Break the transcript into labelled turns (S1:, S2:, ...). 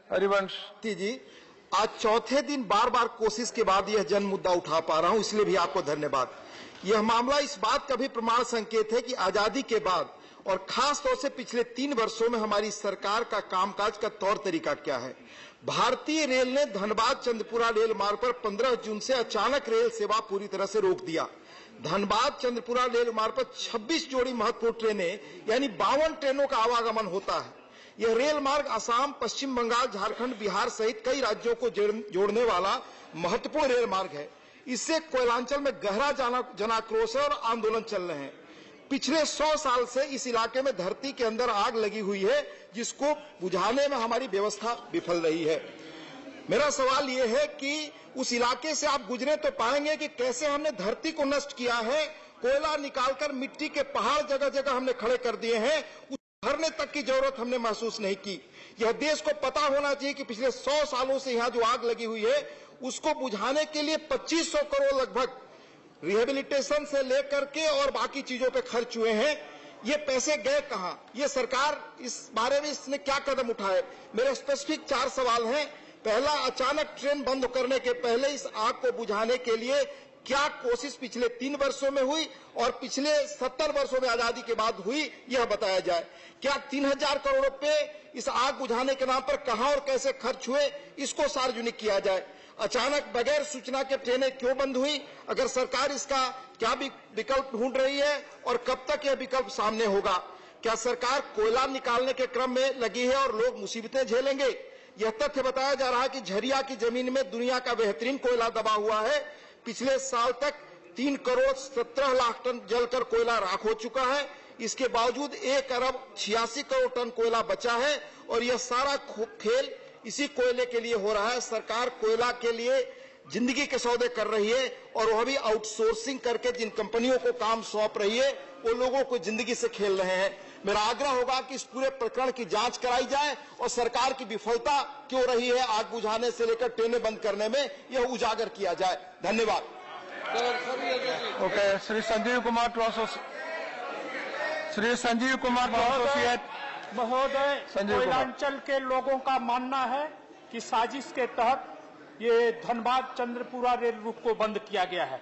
S1: हरिवंश
S2: जी, आज चौथे दिन बार बार कोशिश के बाद यह जन मुद्दा उठा पा रहा हूं, इसलिए भी आपको धन्यवाद। यह मामला इस बात का भी प्रमाण संकेत है कि आजादी के बाद और खास तौर से पिछले 3 वर्षों में हमारी सरकार का कामकाज का तौर तरीका क्या है। भारतीय रेल ने धनबाद चंद्रपुरा रेल मार्ग पर 15 जून से अचानक रेल सेवा पूरी तरह से रोक दिया। धनबाद चंद्रपुरा रेल मार्ग पर 26 जोड़ी महत्वपूर्ण ट्रेनें यानी 52 ट्रेनों का आवागमन होता है। यह रेल मार्ग असम, पश्चिम बंगाल, झारखंड, बिहार सहित कई राज्यों को जोड़ने वाला महत्वपूर्ण रेल मार्ग है। इससे कोयलांचल में गहरा जनाक्रोश और आंदोलन चल रहे हैं। पिछले 100 साल से इस इलाके में धरती के अंदर आग लगी हुई है, जिसको बुझाने में हमारी व्यवस्था विफल रही है। मेरा सवाल यह है कि उस इलाके से आप गुजरे तो पाएंगे कि कैसे हमने धरती को नष्ट किया है। कोयला निकालकर मिट्टी के पहाड़ जगह जगह हमने खड़े कर दिए हैं। भरने तक की जरूरत हमने महसूस नहीं की। यह देश को पता होना चाहिए कि पिछले 100 सालों से यहाँ जो आग लगी हुई है उसको बुझाने के लिए 2500 करोड़ लगभग रिहेबिलिटेशन से लेकर के और बाकी चीजों पे खर्च हुए हैं। ये पैसे गए कहां? ये सरकार इस बारे में इसने क्या कदम उठाए? मेरे स्पेसिफिक 4 सवाल हैं। पहला, अचानक ट्रेन बंद करने के पहले इस आग को बुझाने के लिए क्या कोशिश पिछले 3 वर्षों में हुई और पिछले 70 वर्षों में आजादी के बाद हुई, यह बताया जाए। क्या 3000 करोड़ रुपए इस आग बुझाने के नाम पर कहां और कैसे खर्च हुए, इसको सार्वजनिक किया जाए। अचानक बगैर सूचना के ट्रेनें क्यों बंद हुई? अगर सरकार इसका क्या विकल्प ढूंढ रही है और कब तक यह विकल्प सामने होगा? क्या सरकार कोयला निकालने के क्रम में लगी है और लोग मुसीबतें झेलेंगे? यह तथ्य बताया जा रहा है कि झरिया की जमीन में दुनिया का बेहतरीन कोयला दबा हुआ है। पिछले साल तक 3 करोड़ 17 लाख टन जलकर कोयला राख हो चुका है। इसके बावजूद 1 अरब 86 करोड़ टन कोयला बचा है और यह सारा खेल इसी कोयले के लिए हो रहा है। सरकार कोयला के लिए जिंदगी के सौदे कर रही है और वह भी आउटसोर्सिंग करके जिन कंपनियों को काम सौंप रही है वो लोगों को जिंदगी से खेल रहे हैं। मेरा आग्रह होगा कि इस पूरे प्रकरण की जांच कराई जाए और सरकार की विफलता क्यों रही है आग बुझाने से लेकर ट्रेनें बंद करने में, यह उजागर किया जाए। धन्यवाद।
S1: ओके, श्री संजीव कुमार
S3: महोदय, कोयलांचल के लोगों का मानना है कि साजिश के तहत ये धनबाद चंद्रपुरा रेल रूट को बंद किया गया है।